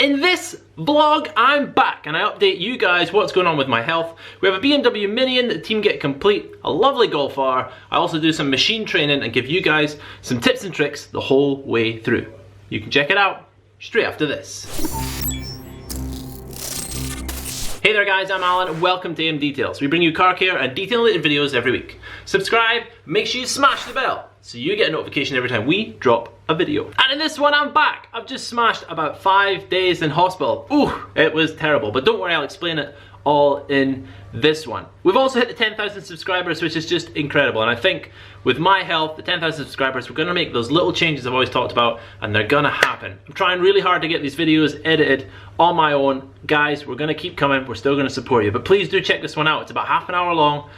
In this vlog, I'm back and I update you guys what's going on with my health. We have a BMW Mini in that the team get complete, a lovely Golf R. I also do some machine training and give you guys some tips and tricks the whole way through. You can check it out straight after this. Hey there guys, I'm Alan and welcome to AMDetails. We bring you car care and detail related videos every week. Subscribe, make sure you smash the bell so you get a notification every time we drop a video. And in this one, I'm back. I've just smashed about 5 days in hospital. Ooh, it was terrible, but don't worry, I'll explain it all in this one. We've also hit the 10,000 subscribers, which is just incredible. And I think with my health, the 10,000 subscribers, we're gonna make those little changes I've always talked about, and they're gonna happen. I'm trying really hard to get these videos edited on my own. Guys, we're gonna keep coming. We're still gonna support you, but please do check this one out. It's about half an hour long.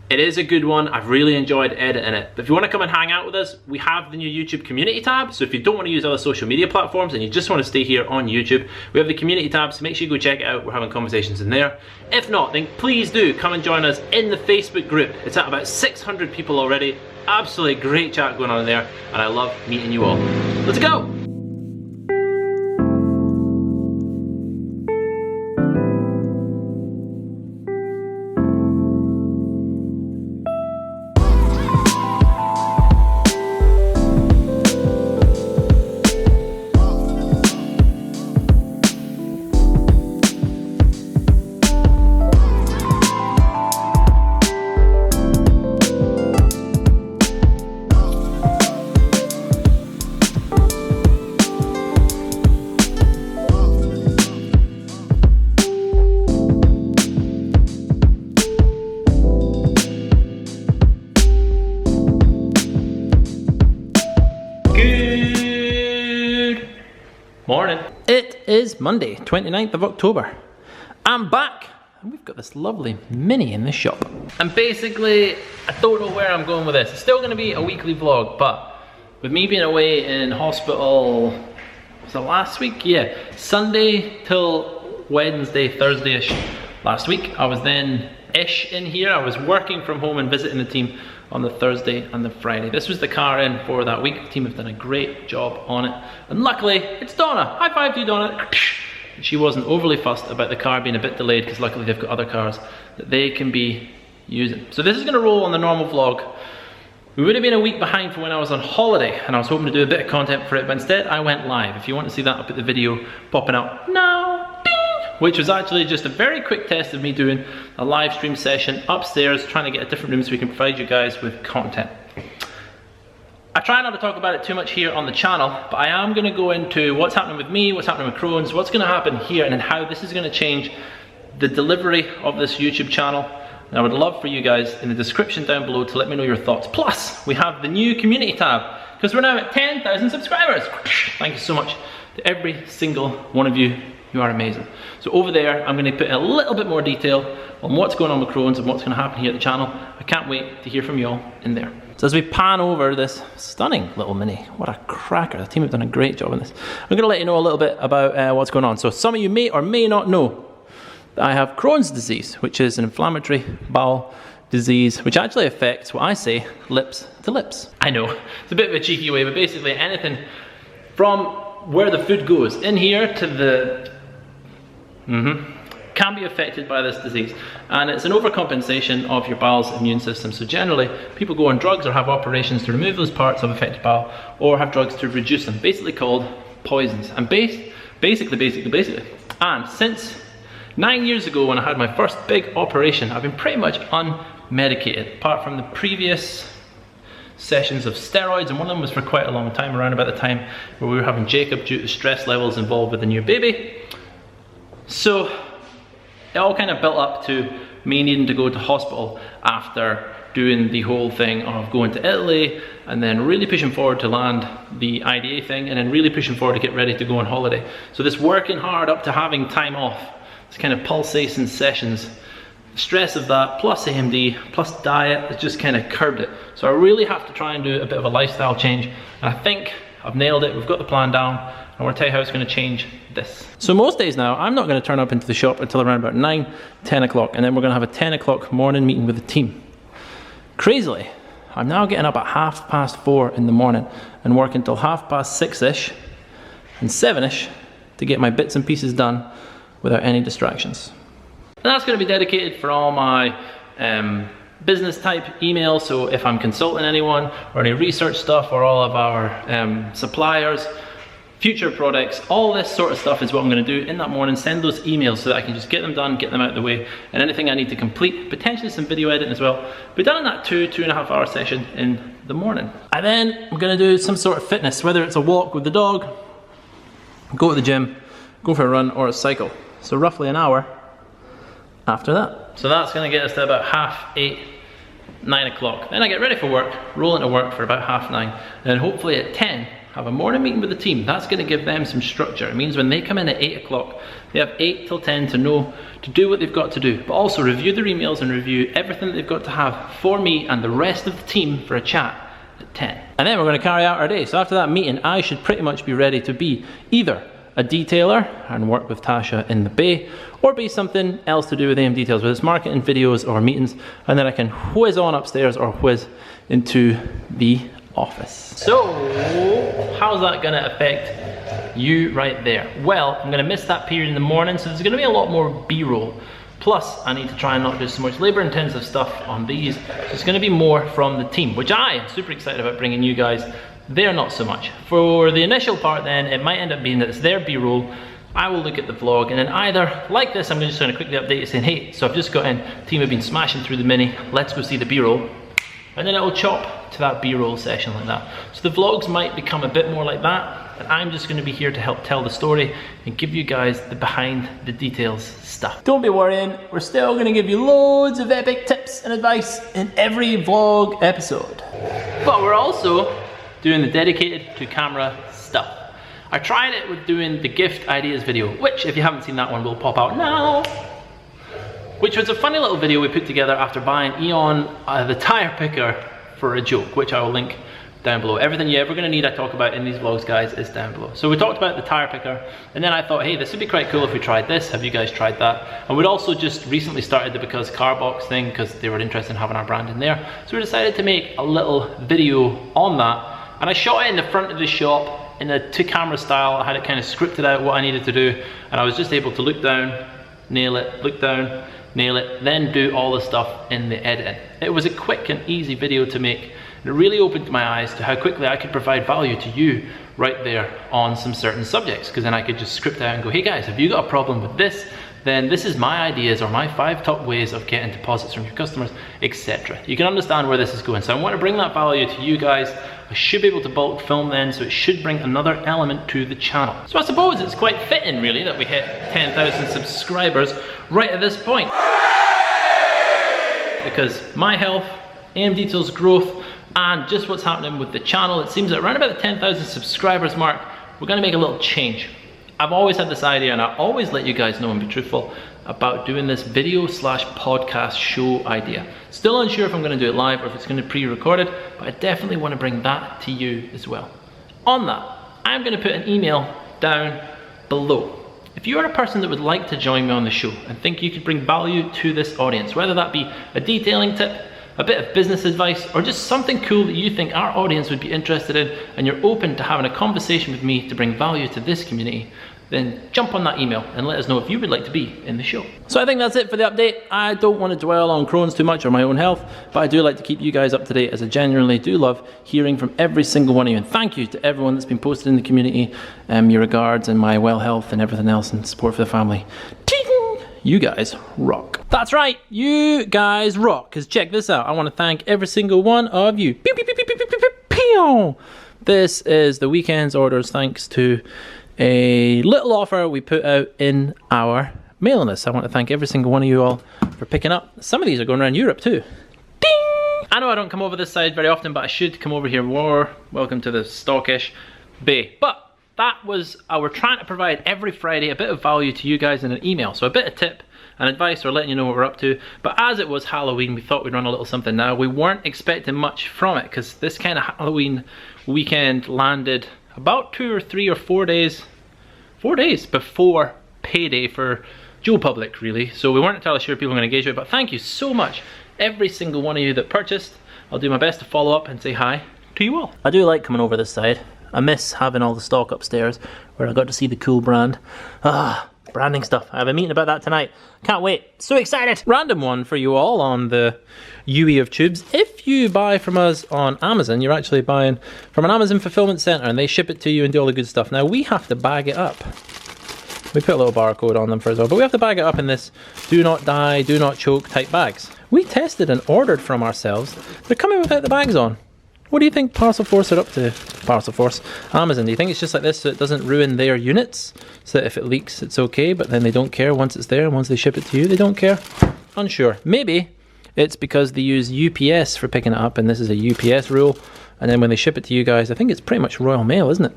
It is a good one. I've really enjoyed editing it. But if you want to come and hang out with us, we have the new YouTube community tab. So if you don't want to use other social media platforms and you just want to stay here on YouTube, we have the community tab, so make sure you go check it out. We're having conversations in there. If not, then please do come and join us in the Facebook group. It's at about 600 people already. Absolutely great chat going on in there, and I love meeting you all. Let's go! Morning. It is Monday, 29th of October. I'm back and we've got this lovely Mini in the shop. And basically, I don't know where I'm going with this. It's still going to be a weekly vlog, but with me being away in hospital, was it last week? Yeah, Sunday till Wednesday, Thursday-ish last week. I was then ish in here. I was working from home and visiting the team on the Thursday and the Friday. This was the car in for that week. The team have done a great job on it. And luckily, it's Donna. High five to you, Donna. She wasn't overly fussed about the car being a bit delayed because luckily they've got other cars that they can be using. So this is gonna roll on the normal vlog. We would have been a week behind for when I was on holiday and I was hoping to do a bit of content for it, but instead I went live. If you want to see that, I'll put the video popping out now. Which was actually just a very quick test of me doing a live stream session upstairs, trying to get a different room so we can provide you guys with content. I try not to talk about it too much here on the channel, but I am going to go into what's happening with me, what's happening with Crohn's, what's going to happen here, and then how this is going to change the delivery of this YouTube channel. And I would love for you guys in the description down below to let me know your thoughts. Plus, we have the new community tab, because we're now at 10,000 subscribers. Thank you so much to every single one of you. You are amazing. So over there, I'm going to put a little bit more detail on what's going on with Crohn's and what's going to happen here at the channel. I can't wait to hear from you all in there. So as we pan over this stunning little Mini, what a cracker. The team have done a great job on this. I'm going to let you know a little bit about what's going on. So some of you may or may not know that I have Crohn's disease, which is an inflammatory bowel disease, which actually affects what I say, lips to lips. I know, it's a bit of a cheeky way, but basically anything from where the food goes in here to the can be affected by this disease, and it's an overcompensation of your bowel's immune system. So generally people go on drugs or have operations to remove those parts of affected bowel, or have drugs to reduce them, basically called poisons. And basically and since 9 years ago when I had my first big operation, I've been pretty much unmedicated apart from the previous sessions of steroids, and one of them was for quite a long time, around about the time where we were having Jacob due to stress levels involved with the new baby. So it all kind of built up to me needing to go to hospital after doing the whole thing of going to Italy and then really pushing forward to land the IDA thing and then really pushing forward to get ready to go on holiday. So this working hard up to having time off, this kind of pulsation sessions, the stress of that plus AMD plus diet has just kind of curbed it. So I really have to try and do a bit of a lifestyle change, and I think I've nailed it. We've got the plan down. I want to tell you how it's going to change this. So most days now, I'm not going to turn up into the shop until around about 9, 10 o'clock, and then we're going to have a 10 o'clock morning meeting with the team. Crazily, I'm now getting up at 4:30 in the morning and working till 6:30-ish and 7-ish to get my bits and pieces done without any distractions. And that's going to be dedicated for all my business type emails, so if I'm consulting anyone or any research stuff, or all of our suppliers, future products, all this sort of stuff is what I'm going to do in that morning. Send those emails so that I can just get them done, get them out of the way, and anything I need to complete, potentially some video editing as well, be done in that 2.5 hour session in the morning. And then I'm going to do some sort of fitness, whether it's a walk with the dog, go to the gym, go for a run, or a cycle. So roughly an hour after that. So that's going to get us to about 8:30, 9 o'clock. Then I get ready for work, roll into work for about 9:30, and then hopefully at 10, have a morning meeting with the team. That's going to give them some structure. It means when they come in at 8 o'clock, they have 8 till 10 to know, to do what they've got to do, but also review their emails and review everything that they've got to have for me and the rest of the team for a chat at 10. And then we're going to carry out our day. So after that meeting, I should pretty much be ready to be either a detailer and work with Tasha in the bay, or be something else to do with AMDetails, whether it's marketing, videos, or meetings, and then I can whiz on upstairs or whiz into the office. So how's that going to affect you right there? Well, I'm going to miss that period in the morning, so there's going to be a lot more B-roll. Plus, I need to try and not do so much labor-intensive stuff on these, so it's going to be more from the team, which I am super excited about bringing you guys. They're not so much. For the initial part then, it might end up being that it's their B-roll. I will look at the vlog, and then either, like this, I'm just going to quickly update you saying, hey, so I've just got in, team have been smashing through the Mini, let's go see the B-roll. And then it'll chop to that B-roll session like that. So the vlogs might become a bit more like that, and I'm just going to be here to help tell the story and give you guys the behind the details stuff. Don't be worrying, we're still going to give you loads of epic tips and advice in every vlog episode. But we're also doing the dedicated to camera stuff. I tried it with doing the gift ideas video, which if you haven't seen that one will pop out now. Which was a funny little video we put together after buying Eon the tire picker for a joke, which I will link down below. Everything you're ever going to need I talk about in these vlogs, guys, is down below. So we talked about the tire picker, and then I thought, hey, this would be quite cool if we tried this. Have you guys tried that? And we'd also just recently started the Because Car Box thing, because they were interested in having our brand in there. So we decided to make a little video on that, and I shot it in the front of the shop in a 2-camera style. I had it kind of scripted out what I needed to do, and I was just able to look down, nail it, look down, nail it, then do all the stuff in the editing. It was a quick and easy video to make, and it really opened my eyes to how quickly I could provide value to you right there on some certain subjects, because then I could just script out and go, hey guys, have you got a problem with this? Then this is my ideas, or my 5 top ways of getting deposits from your customers, etc. You can understand where this is going. So I want to bring that value to you guys. I should be able to bulk film then, so it should bring another element to the channel. So I suppose it's quite fitting really that we hit 10,000 subscribers right at this point. Because my health, AMDetails growth, and just what's happening with the channel, it seems that around about the 10,000 subscribers mark, we're going to make a little change. I've always had this idea, and I always let you guys know and be truthful about doing this video / podcast show idea. Still unsure if I'm going to do it live or if it's going to be pre-recorded, but I definitely want to bring that to you as well. On that, I'm going to put an email down below. If you are a person that would like to join me on the show and think you could bring value to this audience, whether that be a detailing tip, a bit of business advice, or just something cool that you think our audience would be interested in, and you're open to having a conversation with me to bring value to this community, then jump on that email and let us know if you would like to be in the show. So I think that's it for the update. I don't want to dwell on Crohn's too much or my own health, but I do like to keep you guys up to date, as I genuinely do love hearing from every single one of you. And thank you to everyone that's been posted in the community, your regards and my well health and everything else, and support for the family. Ting! You guys rock. That's right, you guys rock, because check this out. I want to thank every single one of you. Pew, pew, pew, pew, pew, pew, pew, pew. This is the weekend's orders thanks to a little offer we put out in our mailing list. I want to thank every single one of you all for picking up. Some of these are going around Europe too. Ding! I know I don't come over this side very often, but I should come over here more. Welcome to the stockish bay. But that was, we're trying to provide every Friday a bit of value to you guys in an email. So a bit of tip and advice, or letting you know what we're up to. But as it was Halloween, we thought we'd run a little something now. We weren't expecting much from it, because this kind of Halloween weekend landed about 2 or 3 or 4 days before payday for Joe Public, really. So we weren't entirely sure people were going to engage with it, but thank you so much, every single one of you that purchased. I'll do my best to follow up and say hi to you all. I do like coming over this side. I miss having all the stock upstairs where I got to see the cool brand. Branding stuff. I have a meeting about that tonight. Can't wait. So excited. Random one for you all on the UE of tubes. If you buy from us on Amazon, you're actually buying from an Amazon fulfillment center and they ship it to you and do all the good stuff. Now we have to bag it up. We put a little barcode on them for as well, but we have to bag it up in this do not die, do not choke type bags. We tested and ordered from ourselves. They're coming without the bags on. What do you think Parcel Force are up to? Parcel Force, Amazon, do you think it's just like this so it doesn't ruin their units? So that if it leaks, it's okay, but then they don't care once it's there, and once they ship it to you, they don't care? Unsure. Maybe it's because they use UPS for picking it up, and this is a UPS rule, and then when they ship it to you guys, I think it's pretty much Royal Mail, isn't it?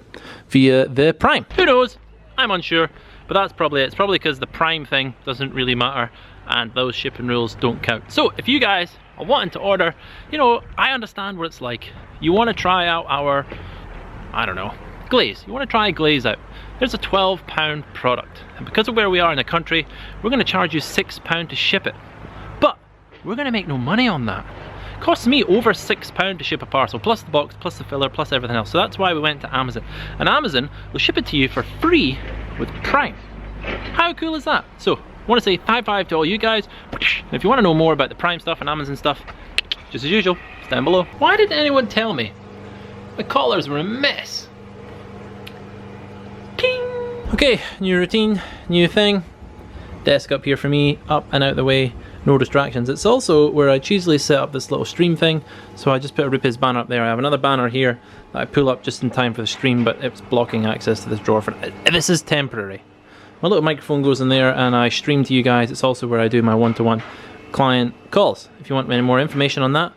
Via the Prime. Who knows? I'm unsure, but that's probably it. It's probably because the Prime thing doesn't really matter, and those shipping rules don't count. So if you guys are wanting to order, you know, I understand what it's like. You want to try out our, I don't know, glaze. You want to try glaze out. There's a £12 product, and because of where we are in the country, we're going to charge you £6 to ship it. But we're going to make no money on that. It costs me over £6 to ship a parcel, plus the box, plus the filler, plus everything else. So that's why we went to Amazon. And Amazon will ship it to you for free with Prime. How cool is that? So I want to say high five to all you guys. If you want to know more about the Prime stuff and Amazon stuff, just as usual, it's down below. Why didn't anyone tell me? My collars were a mess. Ping! Okay, new routine, new thing. Desk up here for me, up and out the way, no distractions. It's also where I cheesily set up this little stream thing. So I just put a Rupes banner up there. I have another banner here that I pull up just in time for the stream, but it's blocking access to this drawer. This is temporary. My little microphone goes in there and I stream to you guys. It's also where I do my one-to-one client calls. If you want any more information on that,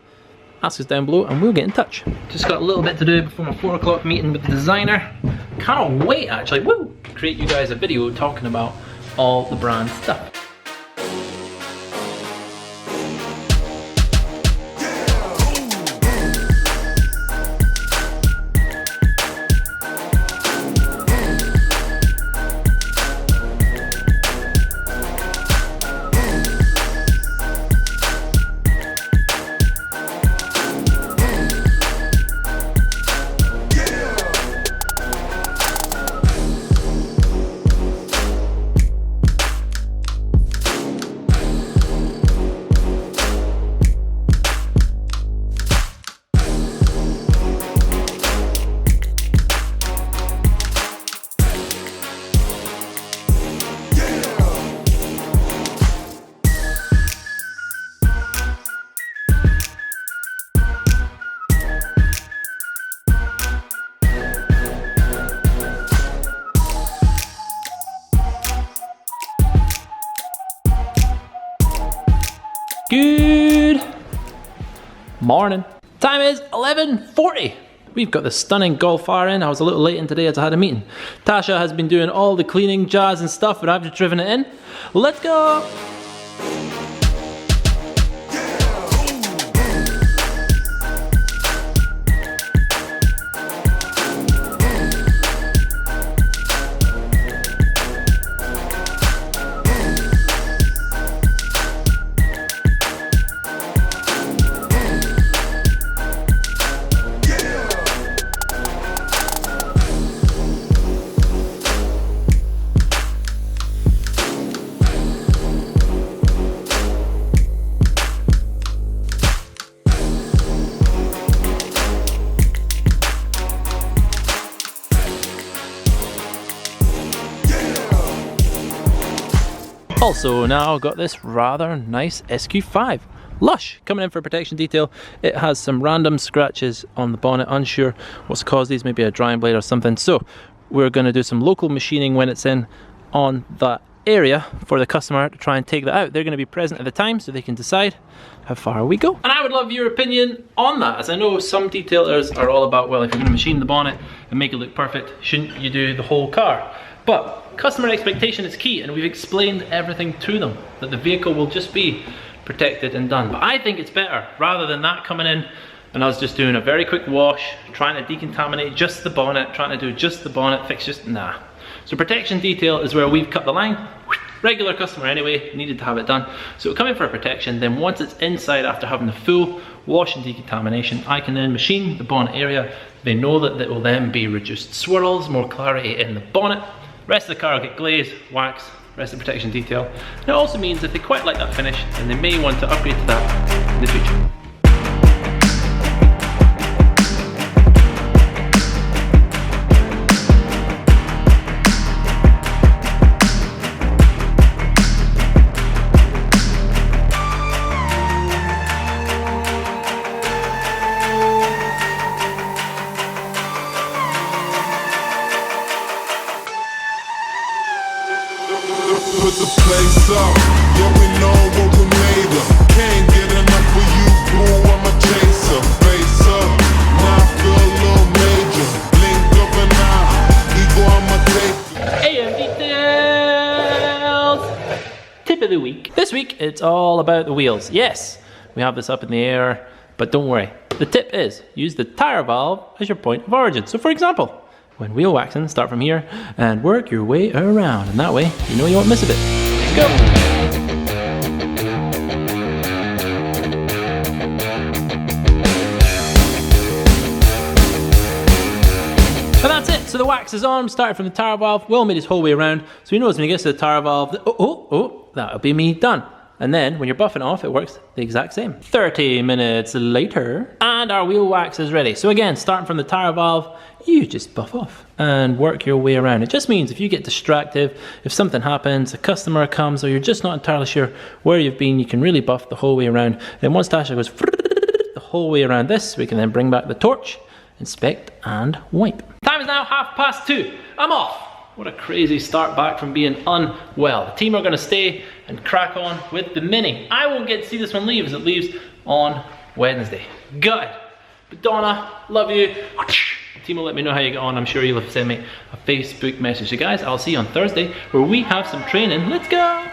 ask us down below and we'll get in touch. Just got a little bit to do before my 4 o'clock meeting with the designer. Can't wait actually, woo, to create you guys a video talking about all the brand stuff. Good morning. Time is 11:40. We've got the stunning Golf R in. I was a little late in today as I had a meeting. Tasha has been doing all the cleaning, jazz and stuff, but I've just driven it in. Let's go. Also now got this rather nice SQ5 Lush coming in for protection detail. It has some random scratches on the bonnet, unsure what's caused these, maybe a drying blade or something. So we're going to do some local machining when it's in on that area for the customer to try and take that out. They're going to be present at the time so they can decide how far we go. And I would love your opinion on that, as I know some detailers are all about, well, if you're going to machine the bonnet and make it look perfect, shouldn't you do the whole car? But customer expectation is key, and we've explained everything to them, that the vehicle will just be protected and done. But I think it's better, rather than that coming in and us just doing a very quick wash, trying to decontaminate just the bonnet, trying to do just the bonnet, fix just, nah. So protection detail is where we've cut the line. Regular customer anyway, needed to have it done. So it'll come in for a protection, then once it's inside after having the full wash and decontamination, I can then machine the bonnet area. They know that it will then be reduced swirls, more clarity in the bonnet. Rest of the car will get glaze, wax, rest of the protection detail. And it also means if they quite like that finish, then they may want to upgrade to that in the future. Put the place up, yeah, we know what we made of. Can't get enough of you, blue, I'm a chaser. Face up, now I feel a little major. Link up and out, ego, I'm a taker. AMDetails Tip of the week. This week, it's all about the wheels. Yes, we have this up in the air, but don't worry. The tip is, use the tire valve as your point of origin. So for example, when wheel waxing, start from here and work your way around. And that way, you know you won't miss a bit. Go! And that's it. So the wax is on, started from the tire valve. Will made his whole way around. So he knows when he gets to the tire valve, that'll be me done. And then when you're buffing off, it works the exact same. 30 minutes later, and our wheel wax is ready. So again, starting from the tire valve, you just buff off and work your way around. It just means if you get distracted, if something happens, a customer comes, or you're just not entirely sure where you've been, you can really buff the whole way around. Then once Tasha goes the whole way around this, we can then bring back the torch, inspect and wipe. Time is now 2:30. I'm off. What a crazy start back from being unwell. The team are going to stay and crack on with the Mini. I won't get to see this one leave as it leaves on Wednesday. Gutted. But Donna, love you. The team will let me know how you get on. I'm sure you'll have sent me a Facebook message. So guys, I'll see you on Thursday where we have some training. Let's go.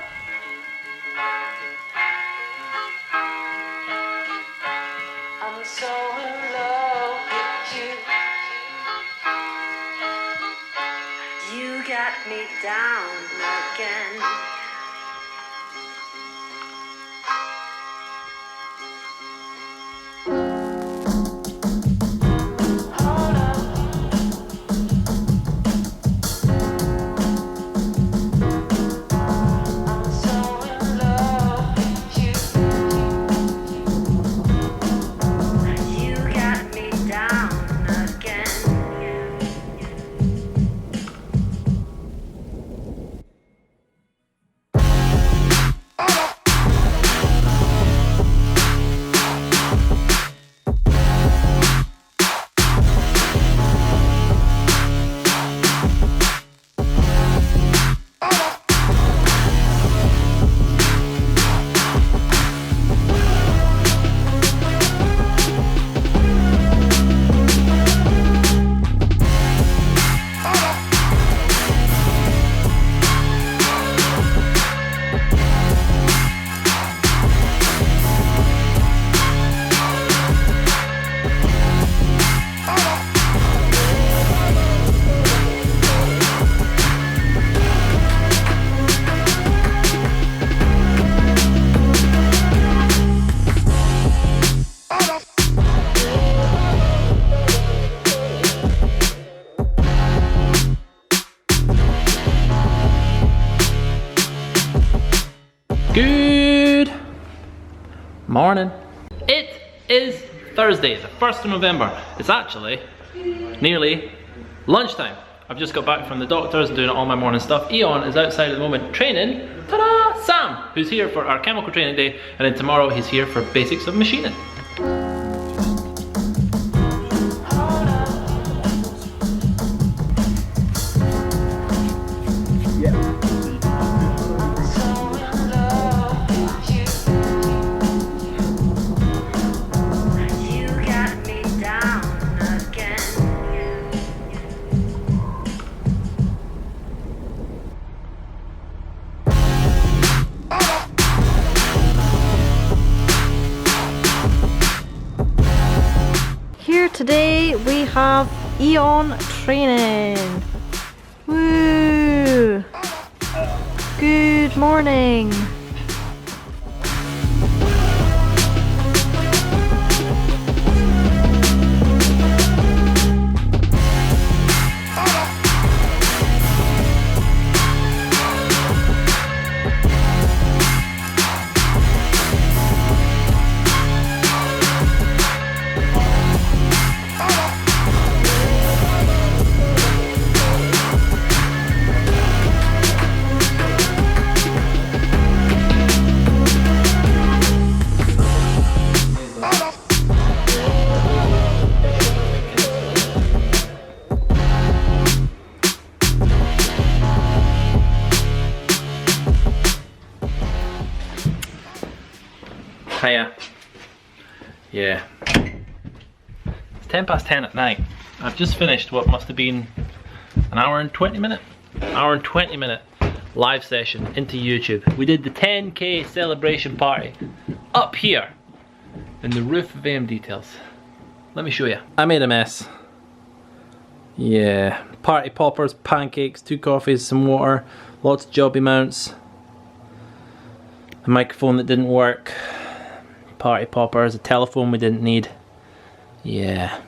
I'm so in love with you. You got me down again. Hold up. I'm so in love with you. You got me down again. Good morning. It is Thursday, the 1st of November. It's actually nearly lunchtime. I've just got back from the doctors doing all my morning stuff. Eon is outside at the moment training, ta-da, Sam, who's here for our chemical training day, and then tomorrow he's here for basics of machining. Today we have Eon training. Woo! Good morning. Hiya. Yeah. It's 10 past 10 at night. I've just finished what must have been an hour and 20 minute live session into YouTube. We did the 10K celebration party up here in the roof of AMDetails. Let me show you. I made a mess. Yeah, party poppers, pancakes, 2 coffees, some water, lots of jobby mounts, a microphone that didn't work, party poppers, a telephone we didn't need. Yeah.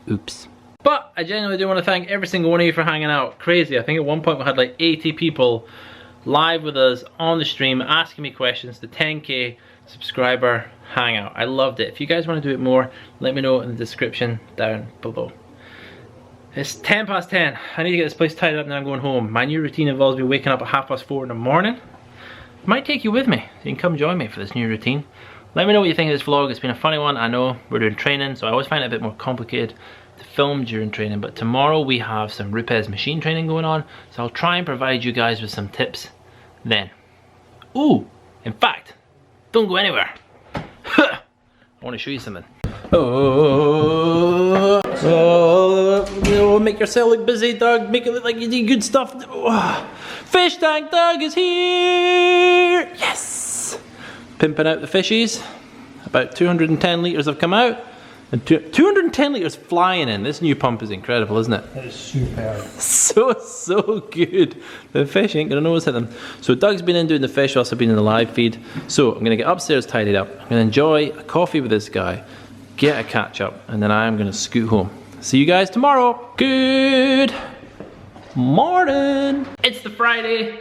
Oops. But I genuinely do want to thank every single one of you for hanging out. Crazy. I think at one point we had like 80 people live with us on the stream asking me questions. The 10K subscriber hangout. I loved it. If you guys want to do it more, let me know in the description down below. It's 10 past 10. I need to get this place tidied up and then I'm going home. My new routine involves me waking up at 4:30 in the morning. Might take you with me. You can come join me for this new routine. Let me know what you think of this vlog. It's been a funny one. I know we're doing training, so I always find it a bit more complicated to film during training, but tomorrow we have some Rupes Machine Training going on, so I'll try and provide you guys with some tips then. Ooh, in fact, don't go anywhere. I want to show you something. Oh, make yourself look busy, Doug. Make it look like you do good stuff. Oh, fish tank Doug is here. Yes. Pimping out the fishies. About 210 litres have come out. And 210 litres flying in. This new pump is incredible, isn't it? That is superb. So good. The fish ain't gonna know what's hit them. So Doug's been in doing the fish whilst I've been in the live feed. So I'm gonna get upstairs tidied up. I'm gonna enjoy a coffee with this guy, get a catch up, and then I'm gonna scoot home. See you guys tomorrow. Good morning. It's the Friday.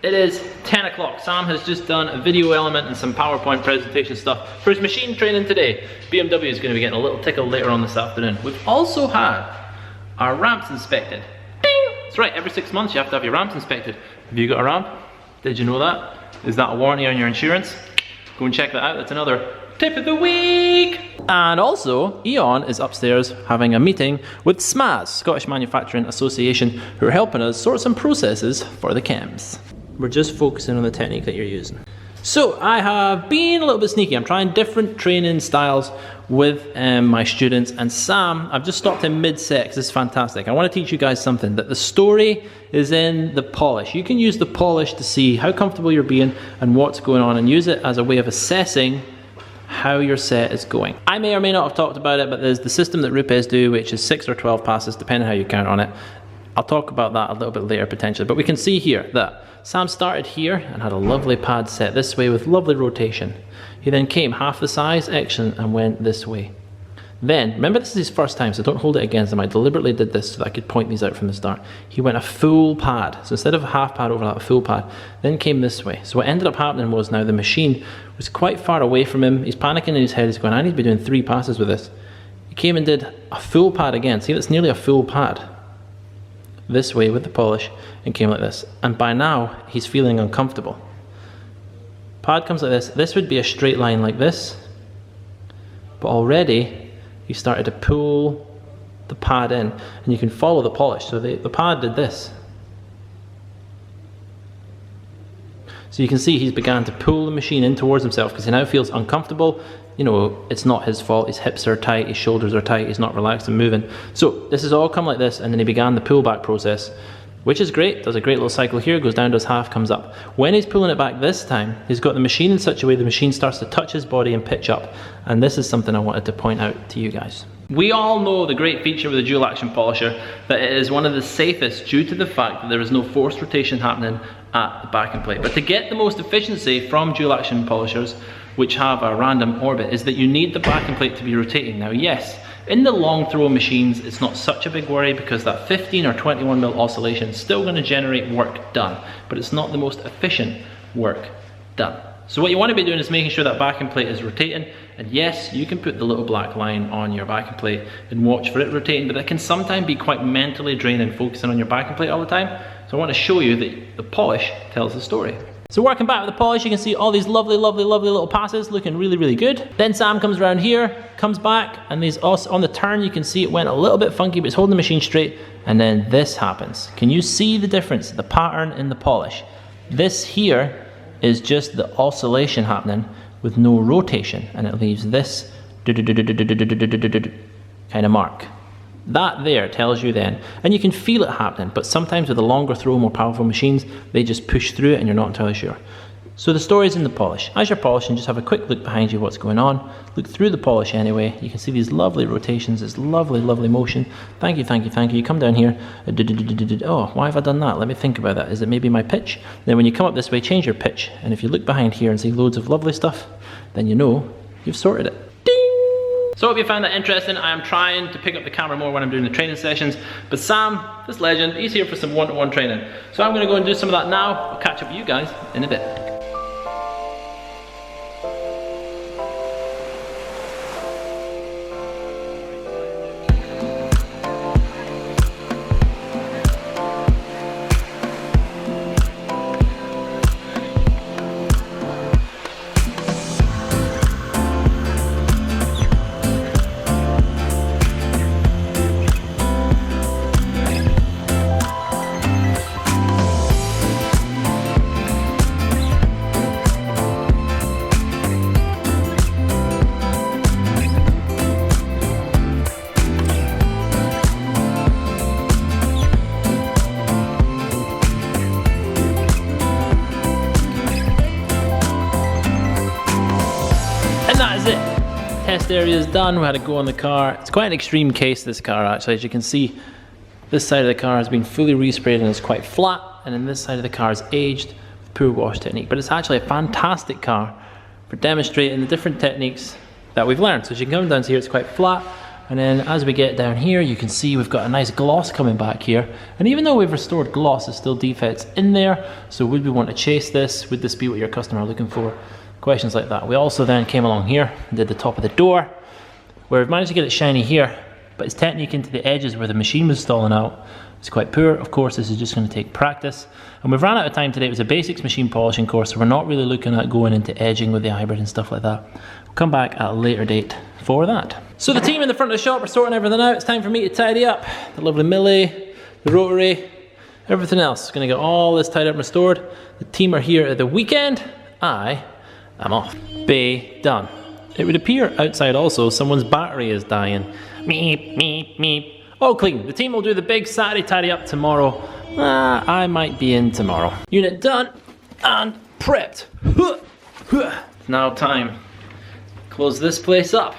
It is 10 o'clock. Sam has just done a video element and some PowerPoint presentation stuff for his machine training today. BMW is going to be getting a little tickle later on this afternoon. We've also had our ramps inspected. Ding! That's right, every 6 months you have to have your ramps inspected. Have you got a ramp? Did you know that? Is that a warranty on your insurance? Go and check that out. That's another tip of the week. And also, Eon is upstairs having a meeting with SMAS, Scottish Manufacturing Association, who are helping us sort some processes for the chems. We're just focusing on the technique that you're using. So I have been a little bit sneaky. I'm trying different training styles with my students, and Sam, I've just stopped him mid-set because this is fantastic. I want to teach you guys something, that the story is in the polish. You can use the polish to see how comfortable you're being and what's going on, and use it as a way of assessing how your set is going. I may or may not have talked about it, but there's the system that Rupes do, which is 6 or 12 passes, depending how you count on it. I'll talk about that a little bit later potentially, but we can see here that Sam started here and had a lovely pad set this way with lovely rotation. He then came half the size, excellent, and went this way. Then, remember this is his first time, so don't hold it against him. I deliberately did this so that I could point these out from the start. He went a full pad, so instead of a half pad overlap, a full pad, then came this way. So what ended up happening was now the machine was quite far away from him. He's panicking in his head, he's going, I need to be doing 3 passes with this. He came and did a full pad again. See, that's nearly a full pad. This way with the polish, and came like this. And by now, he's feeling uncomfortable. Pad comes like this. This would be a straight line like this. But already, he started to pull the pad in, and you can follow the polish. So the pad did this. So you can see he's began to pull the machine in towards himself because he now feels uncomfortable. You know, it's not his fault. His hips are tight, his shoulders are tight, he's not relaxed and moving. So this has all come like this, and then he began the pullback process. which is great. Does a great little cycle here, goes down, does half, comes up. When he's pulling it back this time, he's got the machine in such a way the machine starts to touch his body and pitch up. And this is something I wanted to point out to you guys. We all know the great feature with the dual action polisher, that it is one of the safest due to the fact that there is no forced rotation happening at the backing plate. But to get the most efficiency from dual action polishers, which have a random orbit, is that you need the backing plate to be rotating. Now yes, in the long throw machines, it's not such a big worry because that 15 or 21 mil oscillation is still going to generate work done, but it's not the most efficient work done. So what you want to be doing is making sure that backing plate is rotating, and yes, you can put the little black line on your backing plate and watch for it rotating, but it can sometimes be quite mentally draining focusing on your backing plate all the time. So I want to show you that the polish tells the story. So working back with the polish, you can see all these lovely, lovely, lovely little passes looking really, really good. Then Sam comes around here, comes back, and these also on the turn, you can see it went a little bit funky, but it's holding the machine straight, and then this happens. Can you see the difference, the pattern in the polish? This here is just the oscillation happening with no rotation, and it leaves this kind of mark. That there tells you then, and you can feel it happening, but sometimes with the longer throw, more powerful machines, they just push through it and you're not entirely sure. So the story is in the polish. As you're polishing, just have a quick look behind you what's going on. Look through the polish anyway. You can see these lovely rotations, this lovely, lovely motion. Thank you, thank you, thank you. You come down here. Oh, why have I done that? Let me think about that. Is it maybe my pitch? Then when you come up this way, change your pitch. And if you look behind here and see loads of lovely stuff, then you know you've sorted it. So I hope you found that interesting. I am trying to pick up the camera more when I'm doing the training sessions, but Sam, this legend, he's here for some one-to-one training. So I'm gonna go and do some of that now. I'll catch up with you guys in a bit. Test area is done. We had to go on the car. It's quite an extreme case, this car actually. As you can see, this side of the car has been fully resprayed and is quite flat, and then this side of the car is aged with poor wash technique. But it's actually a fantastic car for demonstrating the different techniques that we've learned. So as you can come down to here, it's quite flat, and then as we get down here, you can see we've got a nice gloss coming back here. And even though we've restored gloss, there's still defects in there. So would we want to chase this? Would this be what your customer are looking for? Questions like that. We also then came along here and did the top of the door, where we've managed to get it shiny here, but its technique into the edges where the machine was stalling out is quite poor. Of course, this is just going to take practice, and we've run out of time today. It was a basics machine polishing course, so we're not really looking at going into edging with the hybrid and stuff like that. We'll come back at a later date for that. So the team in the front of the shop are sorting everything out. It's time for me to tidy up the lovely millie, the rotary, everything else. Going to get all this tied up and restored. The team are here at the weekend. I'm off. Bay done. It would appear outside also someone's battery is dying. Meep, meep, meep. All clean. The team will do the big Saturday tidy up tomorrow. I might be in tomorrow. Unit done and prepped. Now time. Close this place up.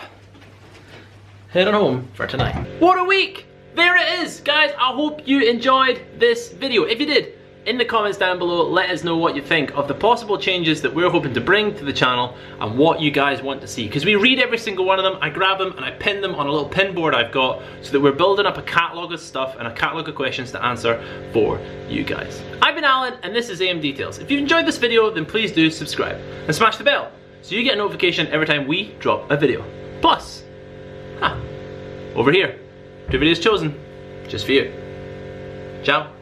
Head on home for tonight. What a week! There it is, guys. I hope you enjoyed this video. If you did, in the comments down below, let us know what you think of the possible changes that we're hoping to bring to the channel and what you guys want to see. Because we read every single one of them, I grab them and I pin them on a little pin board I've got so that we're building up a catalogue of stuff and a catalogue of questions to answer for you guys. I've been Alan and this is AMDetails. If you enjoyed this video, then please do subscribe and smash the bell so you get a notification every time we drop a video. Plus, over here, 2 videos chosen just for you. Ciao.